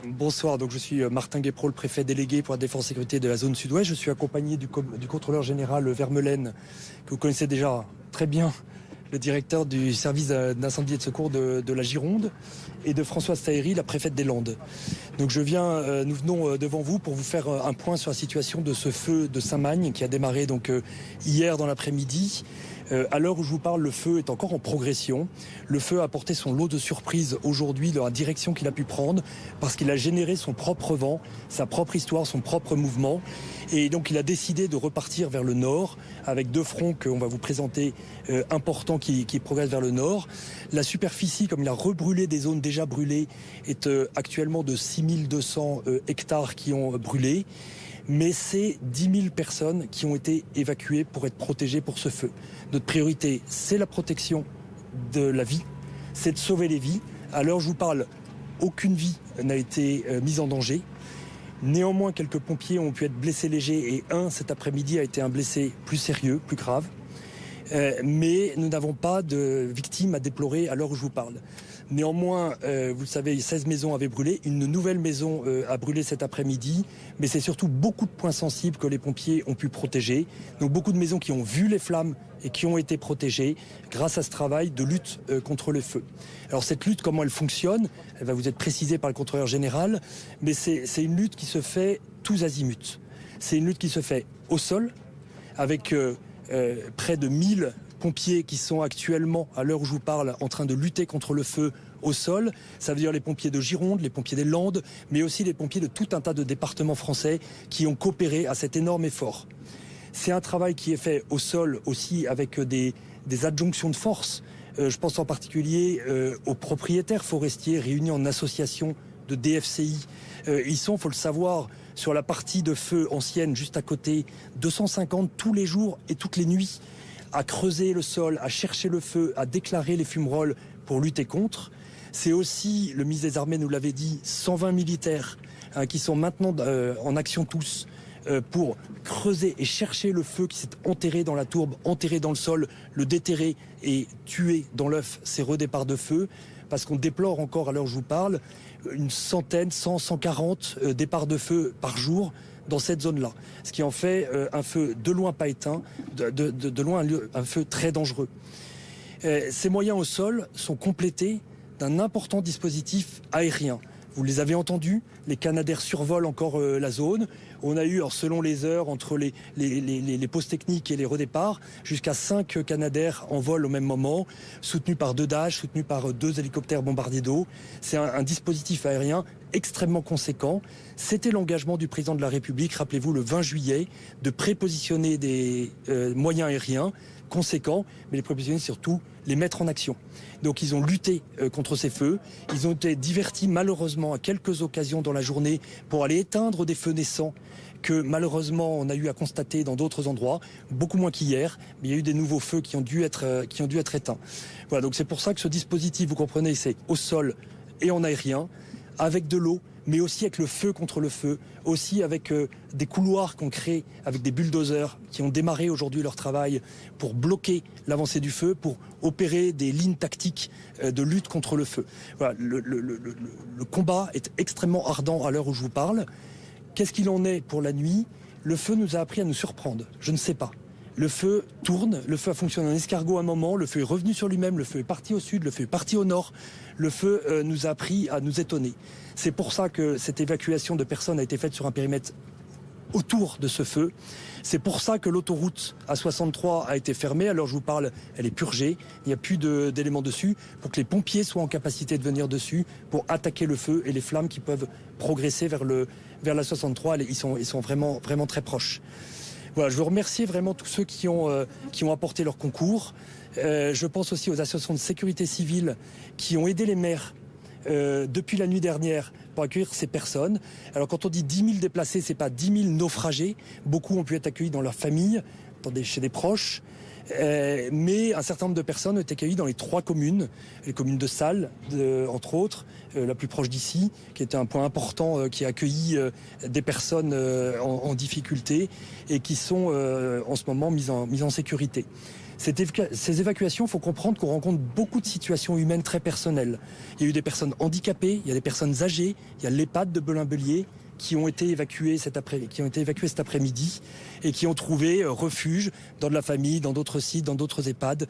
Bonsoir, donc je suis Martin Guéprot, le préfet délégué pour la défense et sécurité de la zone sud-ouest. Je suis accompagné du contrôleur général Vermelaine, que vous connaissez déjà très bien, le directeur du service d'incendie et de secours de la Gironde, et de Françoise Tahéry, la préfète des Landes. Donc nous venons devant vous pour vous faire un point sur la situation de ce feu de Saint-Magne qui a démarré donc hier dans l'après-midi. À l'heure où je vous parle, le feu est encore en progression. Le feu a apporté son lot de surprises aujourd'hui dans la direction qu'il a pu prendre parce qu'il a généré son propre vent, sa propre histoire, son propre mouvement. Et donc il a décidé de repartir vers le nord avec deux fronts qu'on va vous présenter importants qui progressent vers le nord. La superficie, comme il a rebrûlé des zones déjà brûlées, est actuellement de 6200 hectares qui ont brûlé. Mais c'est 10 000 personnes qui ont été évacuées pour être protégées pour ce feu. Notre priorité, c'est la protection de la vie, c'est de sauver les vies. À l'heure où je vous parle, aucune vie n'a été mise en danger. Néanmoins, quelques pompiers ont pu être blessés légers et un, cet après-midi, a été un blessé plus sérieux, plus grave. Mais nous n'avons pas de victimes à déplorer à l'heure où je vous parle. Néanmoins, vous le savez, 16 maisons avaient brûlé. Une nouvelle maison a brûlé cet après-midi. Mais c'est surtout beaucoup de points sensibles que les pompiers ont pu protéger. Donc beaucoup de maisons qui ont vu les flammes et qui ont été protégées grâce à ce travail de lutte contre le feu. Alors cette lutte, comment elle fonctionne? Elle va vous être précisée par le contrôleur général. Mais c'est une lutte qui se fait tous azimuts. C'est une lutte qui se fait au sol avec près de 1000 pompiers qui sont actuellement, à l'heure où je vous parle, en train de lutter contre le feu au sol. Ça veut dire les pompiers de Gironde, les pompiers des Landes, mais aussi les pompiers de tout un tas de départements français qui ont coopéré à cet énorme effort. C'est un travail qui est fait au sol aussi avec des adjonctions de force. Je pense en particulier aux propriétaires forestiers réunis en association de DFCI. Ils sont, il faut le savoir, sur la partie de feu ancienne juste à côté, 250 tous les jours et toutes les nuits, à creuser le sol, à chercher le feu, à déclarer les fumerolles pour lutter contre. C'est aussi, le ministre des Armées nous l'avait dit, 120 militaires qui sont maintenant en action tous pour creuser et chercher le feu qui s'est enterré dans la tourbe, enterré dans le sol, le déterrer et tuer dans l'œuf ces redéparts de feu. Parce qu'on déplore encore, à l'heure où je vous parle, une centaine, 100, 140 départs de feu par jour dans cette zone-là. Ce qui en fait un feu de loin pas éteint, de loin un feu très dangereux. Ces moyens au sol sont complétés d'un important dispositif aérien. Vous les avez entendus, les Canadair survolent encore la zone. On a eu, alors selon les heures, entre les pauses techniques et les redéparts, jusqu'à 5 Canadair en vol au même moment, soutenus par 2 Dash, soutenus par 2 hélicoptères bombardiers d'eau. C'est un dispositif aérien extrêmement conséquent. C'était l'engagement du président de la République, rappelez-vous, le 20 juillet, de prépositionner des moyens aériens conséquents, mais les prépositionner surtout, les mettre en action. Donc ils ont lutté contre ces feux. Ils ont été divertis malheureusement à quelques occasions dans la journée pour aller éteindre des feux naissants que malheureusement on a eu à constater dans d'autres endroits, beaucoup moins qu'hier, mais il y a eu des nouveaux feux qui ont dû être éteints. Voilà, donc c'est pour ça que ce dispositif, vous comprenez, c'est au sol et en aérien, avec de l'eau, mais aussi avec le feu contre le feu, aussi avec des couloirs qu'on crée avec des bulldozers qui ont démarré aujourd'hui leur travail pour bloquer l'avancée du feu, pour opérer des lignes tactiques de lutte contre le feu. Voilà, le combat est extrêmement ardent à l'heure où je vous parle. Qu'est-ce qu'il en est pour la nuit? Le feu nous a appris à nous surprendre, je ne sais pas. Le feu tourne, le feu a fonctionné en escargot à un moment, le feu est revenu sur lui-même, le feu est parti au sud, le feu est parti au nord. Le feu nous a appris à nous étonner. C'est pour ça que cette évacuation de personnes a été faite sur un périmètre autour de ce feu. C'est pour ça que l'autoroute A63 a été fermée. Alors je vous parle, elle est purgée, il n'y a plus d'éléments dessus, pour que les pompiers soient en capacité de venir dessus pour attaquer le feu et les flammes qui peuvent progresser vers la 63. Ils sont vraiment, vraiment très proches. Voilà, je veux remercier vraiment tous ceux qui ont apporté leur concours. Je pense aussi aux associations de sécurité civile qui ont aidé les maires depuis la nuit dernière pour accueillir ces personnes. Alors quand on dit 10 000 déplacés, c'est pas 10 000 naufragés. Beaucoup ont pu être accueillis dans leur famille, chez des proches. Mais un certain nombre de personnes ont été accueillies dans les 3 communes, les communes de Salles, entre autres, la plus proche d'ici, qui était un point important, qui a accueilli des personnes en difficulté et qui sont en ce moment mises en sécurité. Ces évacuations, il faut comprendre qu'on rencontre beaucoup de situations humaines très personnelles. Il y a eu des personnes handicapées, il y a des personnes âgées, il y a l'EHPAD de Belin-Bélier qui ont été évacués cet après-midi et qui ont trouvé refuge dans de la famille, dans d'autres sites, dans d'autres EHPAD,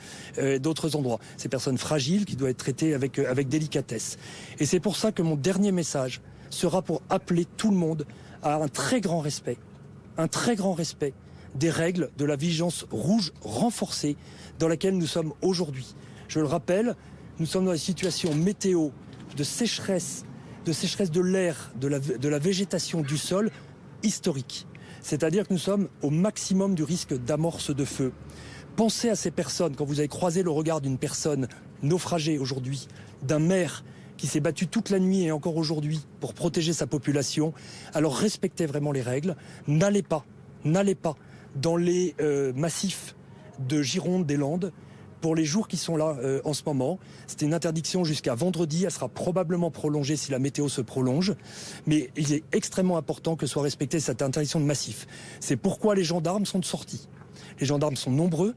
d'autres endroits. Ces personnes fragiles qui doivent être traitées avec délicatesse. Et c'est pour ça que mon dernier message sera pour appeler tout le monde à un très grand respect des règles de la vigilance rouge renforcée dans laquelle nous sommes aujourd'hui. Je le rappelle, nous sommes dans une situation météo de sécheresse de l'air, de la végétation, du sol historique. C'est-à-dire que nous sommes au maximum du risque d'amorce de feu. Pensez à ces personnes, quand vous avez croisé le regard d'une personne naufragée aujourd'hui, d'un maire qui s'est battu toute la nuit et encore aujourd'hui pour protéger sa population, alors respectez vraiment les règles. N'allez pas dans les massifs de Gironde, des Landes, pour les jours qui sont là en ce moment. C'était une interdiction jusqu'à vendredi, elle sera probablement prolongée si la météo se prolonge, mais il est extrêmement important que soit respectée cette interdiction de massif. C'est pourquoi les gendarmes sont de sortie. Les gendarmes sont nombreux,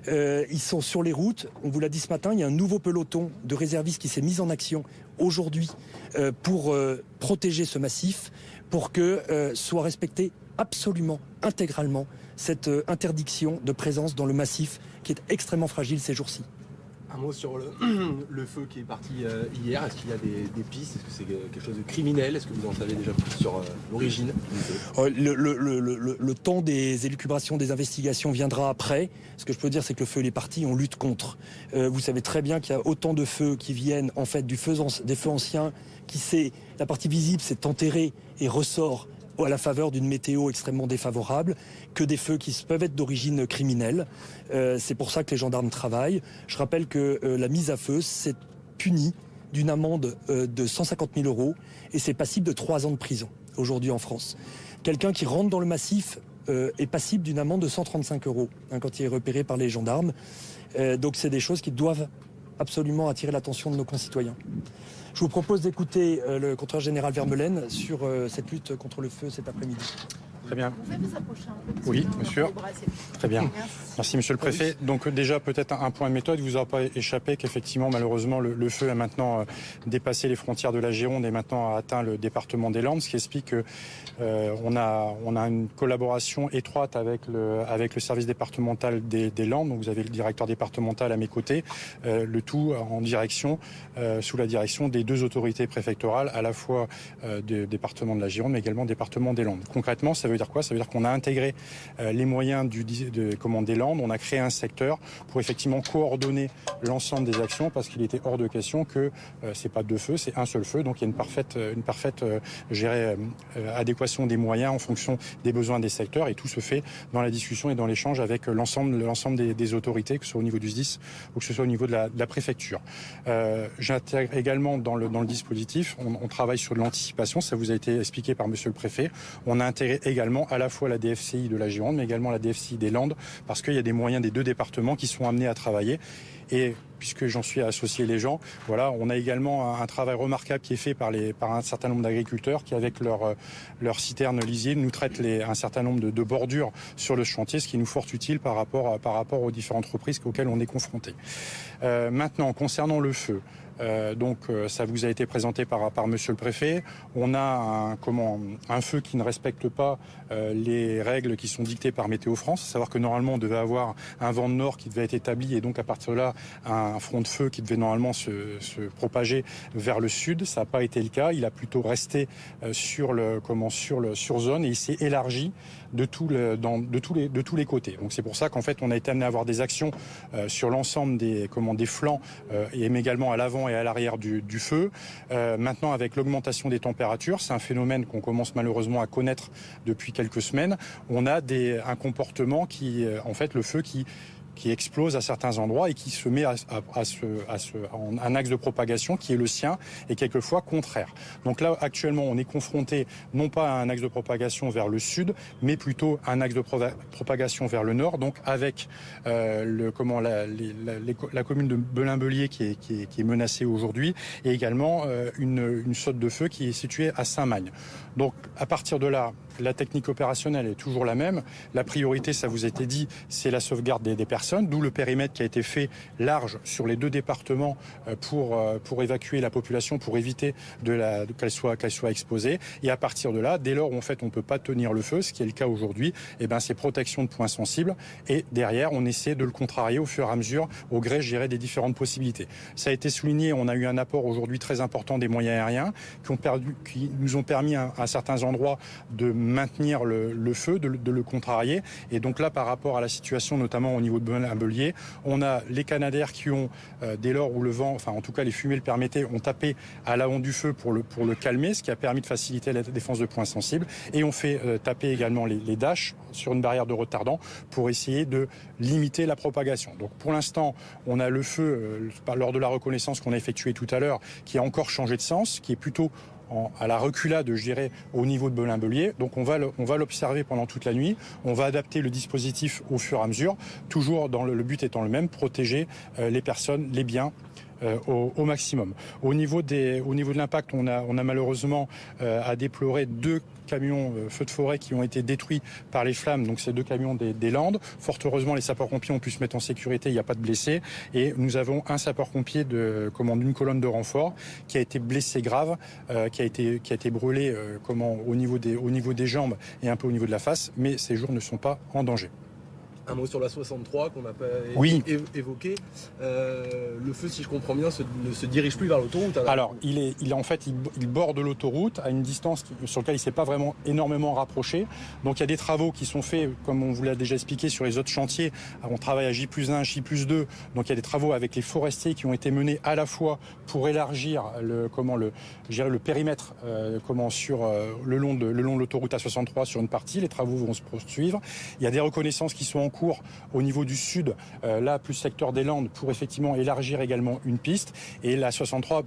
ils sont sur les routes, on vous l'a dit ce matin, il y a un nouveau peloton de réservistes qui s'est mis en action aujourd'hui pour protéger ce massif, pour que soit respectée absolument, intégralement, cette interdiction de présence dans le massif qui est extrêmement fragile ces jours-ci. Un mot sur le feu qui est parti hier. Est-ce qu'il y a des pistes? Est-ce que c'est quelque chose de criminel? Est-ce que vous en savez déjà plus sur l'origine du feu? Le temps des élucubrations, des investigations viendra après. Ce que je peux dire, c'est que le feu il est parti, on lutte contre. Vous savez très bien qu'il y a autant de feux qui viennent en fait des feux anciens, la partie visible s'est enterrée et ressort à la faveur d'une météo extrêmement défavorable, que des feux qui peuvent être d'origine criminelle. C'est pour ça que les gendarmes travaillent. Je rappelle que la mise à feu, c'est puni d'une amende de 150 000 € et c'est passible de 3 ans de prison aujourd'hui en France. Quelqu'un qui rentre dans le massif est passible d'une amende de 135 € quand il est repéré par les gendarmes. Donc c'est des choses qui doivent absolument attirer l'attention de nos concitoyens. Je vous propose d'écouter le contrôleur général Vermeulen sur cette lutte contre le feu cet après-midi. Très bien. Vous pouvez vous approcher un peu? Oui, monsieur. Très bien. Merci, monsieur le préfet. Donc déjà, peut-être un point de méthode. Il vous aura pas échappé qu'effectivement, malheureusement, le feu a maintenant dépassé les frontières de la Gironde et maintenant a atteint le département des Landes, ce qui explique que on a une collaboration étroite avec le service départemental des Landes. Donc vous avez le directeur départemental à mes côtés, le tout sous la direction des 2 autorités préfectorales, à la fois du département de la Gironde, mais également du département des Landes. Concrètement, ça veut dire quoi? Ça veut dire qu'on a intégré les moyens des Landes, on a créé un secteur pour effectivement coordonner l'ensemble des actions, parce qu'il était hors de question que c'est pas 2 feux, c'est un seul feu. Donc il y a une parfaite adéquation des moyens en fonction des besoins des secteurs, et tout se fait dans la discussion et dans l'échange avec l'ensemble des autorités, que ce soit au niveau du SDIS ou que ce soit au niveau de la préfecture. J'intègre également dans le dispositif, on travaille sur de l'anticipation, ça vous a été expliqué par monsieur le préfet. On a intégré également à la fois la DFCI de la Gironde, mais également la DFCI des Landes, parce qu'il y a des moyens des 2 départements qui sont amenés à travailler. Et puisque j'en suis à associer les gens, voilà, on a également un travail remarquable qui est fait par un certain nombre d'agriculteurs qui, avec leur citerne lisier, nous traitent un certain nombre de bordures sur le chantier, ce qui nous fort utile par rapport aux différentes reprises auxquelles on est confronté. Maintenant, concernant le feu, ça vous a été présenté par monsieur le préfet. On a un feu qui ne respecte pas les règles qui sont dictées par Météo France. À savoir que normalement on devait avoir un vent de nord qui devait être établi, et donc à partir de là un front de feu qui devait normalement se propager vers le sud. Ça n'a pas été le cas. Il a plutôt resté sur zone, et il s'est élargi de tous les côtés. Donc c'est pour ça qu'en fait on a été amené à avoir des actions sur l'ensemble des flancs et également à l'avant et à l'arrière du feu. Maintenant, avec l'augmentation des températures, c'est un phénomène qu'on commence malheureusement à connaître depuis quelques semaines. On a un comportement en fait, le feu qui explose à certains endroits et qui se met en un axe de propagation qui est le sien et quelquefois contraire. Donc là, actuellement, on est confronté non pas à un axe de propagation vers le sud, mais plutôt à un axe de propagation vers le nord, donc avec la commune de Belin-Bélier qui est menacée aujourd'hui, et également une saute de feu qui est située à Saint-Magne. Donc à partir de là, la technique opérationnelle est toujours la même. La priorité, ça vous a été dit, c'est la sauvegarde des personnes, d'où le périmètre qui a été fait large sur les 2 départements pour évacuer la population, pour éviter qu'elle soit exposée. Et à partir de là, dès lors où en fait on ne peut pas tenir le feu, ce qui est le cas aujourd'hui, c'est protection de points sensibles. Et derrière, on essaie de le contrarier au fur et à mesure, au gré, je dirais, des différentes possibilités. Ça a été souligné, on a eu un apport aujourd'hui très important des moyens aériens qui nous ont permis à certains endroits de maintenir le feu, de le contrarier. Et donc là, par rapport à la situation, notamment au niveau de Belin-Bélier, on a les Canadair qui ont, dès lors où le vent, enfin en tout cas les fumées le permettaient, ont tapé à l'avant du feu pour le calmer, ce qui a permis de faciliter la défense de points sensibles. Et on fait taper également les Dash sur une barrière de retardant pour essayer de limiter la propagation. Donc pour l'instant, on a le feu, lors de la reconnaissance qu'on a effectuée tout à l'heure, qui a encore changé de sens, qui est plutôt à la reculade, je dirais, au niveau de Belin-Bélier. Donc on va l'observer pendant toute la nuit. On va adapter le dispositif au fur et à mesure, toujours dans le but étant le même, protéger les personnes, les biens au maximum. Au niveau de l'impact, on a malheureusement à déplorer 2 camions feux de forêt qui ont été détruits par les flammes, donc ces 2 camions des Landes. Fort heureusement, les sapeurs-pompiers ont pu se mettre en sécurité, il n'y a pas de blessés. Et nous avons un sapeur-pompier d'une colonne de renfort qui a été blessé grave, qui a été brûlé au niveau des jambes et un peu au niveau de la face, mais ces jours ne sont pas en danger. Un mot sur la 63 qu'on n'a pas évoqué. Le feu, si je comprends bien, ne se dirige plus vers l'autoroute. Alors, il borde l'autoroute à une distance sur laquelle il ne s'est pas vraiment énormément rapproché. Donc, il y a des travaux qui sont faits, comme on vous l'a déjà expliqué, sur les autres chantiers. On travaille à J+1, J+2. Donc, il y a des travaux avec les forestiers qui ont été menés à la fois pour élargir le périmètre sur le long de l'autoroute A63 sur une partie. Les travaux vont se poursuivre. Il y a des reconnaissances qui sont en cours au niveau du sud, là plus secteur des Landes, pour effectivement élargir également une piste. Et la 63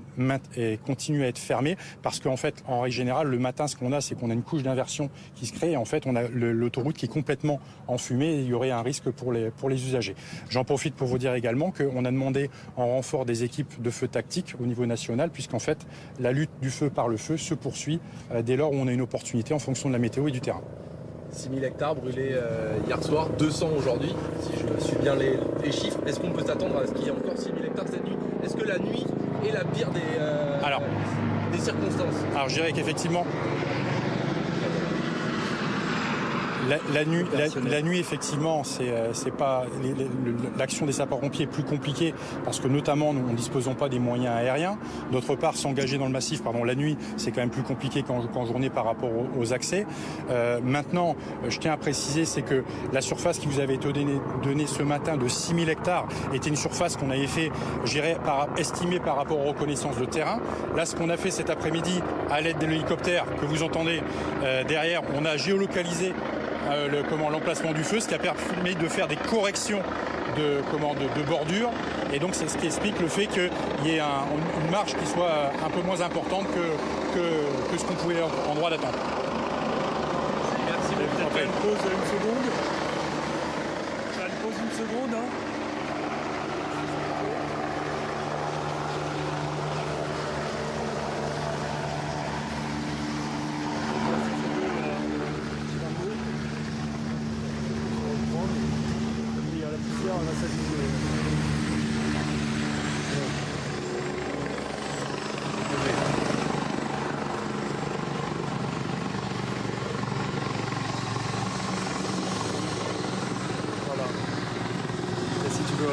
continue à être fermée parce qu'en fait, en règle générale, le matin, ce qu'on a, c'est qu'on a une couche d'inversion qui se crée et en fait, on a l'autoroute qui est complètement enfumée et il y aurait un risque pour les usagers. J'en profite pour vous dire également qu'on a demandé en renfort des équipes de feu tactique au niveau national puisqu'en fait, la lutte du feu par le feu se poursuit dès lors où on a une opportunité en fonction de la météo et du terrain. 6000 hectares brûlés hier soir, 200 aujourd'hui, si je suis bien les chiffres. Est-ce qu'on peut s'attendre à ce qu'il y ait encore 6000 hectares cette nuit? Est-ce que la nuit est la pire des circonstances? Alors je dirais qu'effectivement, la nuit, effectivement, c'est pas l'action des sapeurs-pompiers est plus compliquée parce que notamment nous ne disposons pas des moyens aériens. D'autre part, s'engager dans le massif, la nuit, c'est quand même plus compliqué qu'en journée par rapport aux accès. Maintenant, je tiens à préciser, c'est que la surface qui vous avait été donnée ce matin de 6000 hectares était une surface qu'on avait fait, estimée par rapport aux reconnaissances de terrain. Là, ce qu'on a fait cet après-midi, à l'aide de l'hélicoptère que vous entendez derrière, on a géolocalisé l'emplacement du feu, ce qui a permis de faire des corrections de bordure. Et donc c'est ce qui explique le fait qu'il y ait une marge qui soit un peu moins importante que ce qu'on pouvait en droit d'attendre. Merci beaucoup. Peut-être une pause une seconde. Une pause une seconde.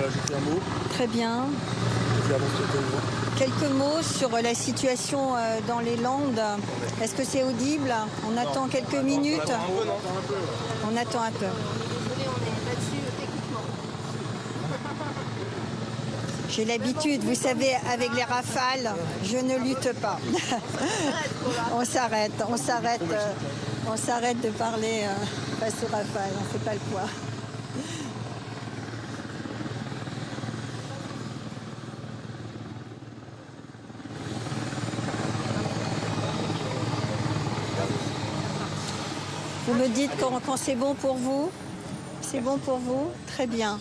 Ajouter un mot. Très bien. Quelques mots sur la situation dans les Landes. Est-ce que c'est audible? On attend quelques minutes. On attend un peu. J'ai l'habitude, vous savez, avec les rafales, je ne lutte pas. On s'arrête de parler face aux rafales, on ne fait pas le poids. Vous me dites quand c'est bon pour vous? C'est bon pour vous? Très bien.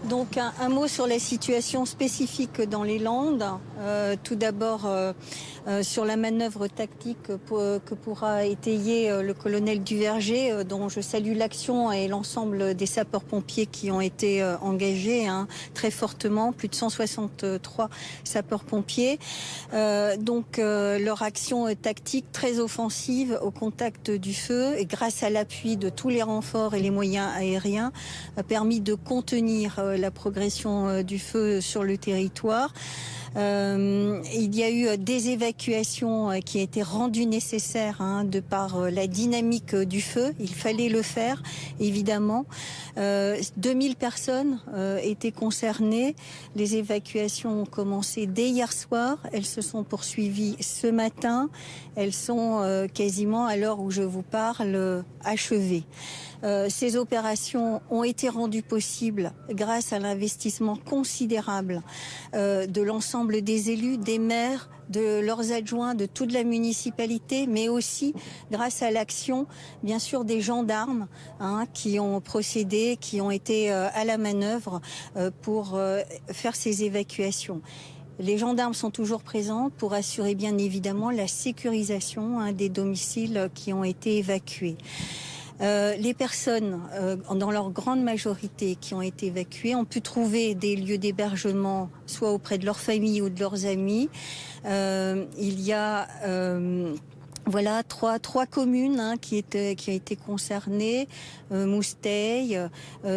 Donc un mot sur la situation spécifique dans les Landes. Tout d'abord, sur la manœuvre tactique que pourra étayer le colonel Duverger, dont je salue l'action, et l'ensemble des sapeurs-pompiers qui ont été engagés très fortement, plus de 163 sapeurs-pompiers. Leur action tactique très offensive au contact du feu, et grâce à l'appui de tous les renforts et les moyens aériens, a permis de contenir la progression du feu sur le territoire. Il y a eu des évacuations qui ont été rendues nécessaires de par la dynamique du feu. Il fallait le faire, évidemment. 2000 personnes étaient concernées. Les évacuations ont commencé dès hier soir. Elles se sont poursuivies ce matin. Elles sont quasiment, à l'heure où je vous parle, achevées. Ces opérations ont été rendues possibles grâce à l'investissement considérable de l'ensemble des élus, des maires, de leurs adjoints, de toute la municipalité, mais aussi grâce à l'action, bien sûr, des gendarmes qui ont procédé, qui ont été à la manœuvre pour faire ces évacuations. Les gendarmes sont toujours présents pour assurer bien évidemment la sécurisation des domiciles qui ont été évacués. Les personnes, dans leur grande majorité, qui ont été évacuées, ont pu trouver des lieux d'hébergement, soit auprès de leur famille ou de leurs amis. Il y a trois communes qui ont été concernées, Mousteil,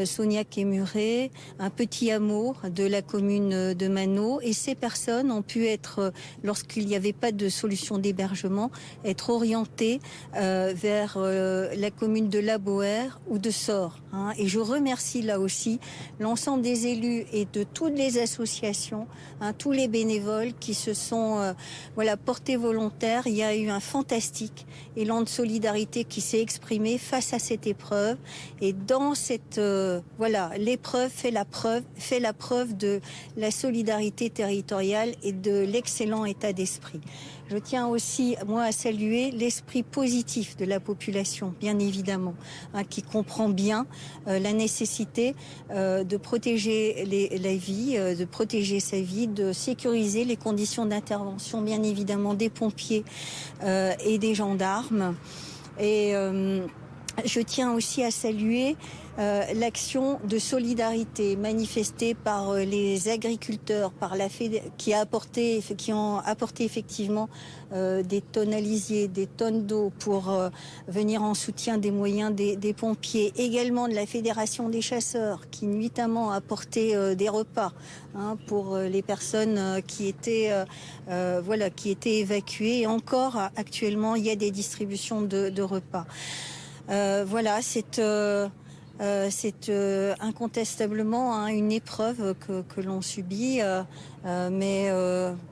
Sognac-et-Muret, un petit hameau de la commune de Manot. Et ces personnes ont pu être, lorsqu'il n'y avait pas de solution d'hébergement, être orientées vers la commune de La Boère ou de Sort. Et je remercie là aussi l'ensemble des élus et de toutes les associations, tous les bénévoles qui se sont portés volontaires. Il y a eu un fantastique élan de solidarité qui s'est exprimé face à cette épreuve. Et dans cette l'épreuve fait la preuve de la solidarité territoriale et de l'excellent état d'esprit. Je tiens aussi, moi, à saluer l'esprit positif de la population, bien évidemment, qui comprend bien la nécessité de protéger la vie, de protéger sa vie, de sécuriser les conditions d'intervention, bien évidemment, des pompiers et des gendarmes. Et je tiens aussi à saluer l'action de solidarité manifestée par les agriculteurs, qui ont apporté effectivement des tonnes à lisier, des tonnes d'eau pour venir en soutien des moyens des pompiers. Également de la Fédération des chasseurs qui nuitamment a apporté des repas pour les personnes qui étaient évacuées. Et encore actuellement, il y a des distributions de repas. C'est incontestablement une épreuve que l'on subit, mais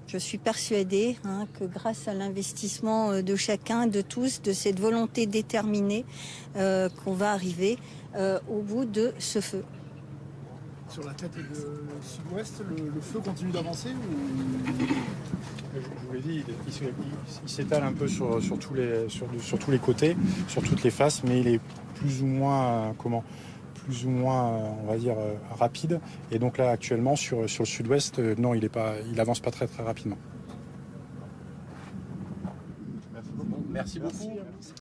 je suis persuadée que grâce à l'investissement de chacun, de tous, de cette volonté déterminée, qu'on va arriver au bout de ce feu. Sur la tête de sud-ouest, le feu continue d'avancer Je vous l'ai dit, il s'étale un peu sur tous les côtés, sur toutes les faces, mais il est plus ou moins, on va dire, rapide. Et donc là, actuellement, sur le sud-ouest, non, il avance pas très très rapidement. Merci beaucoup.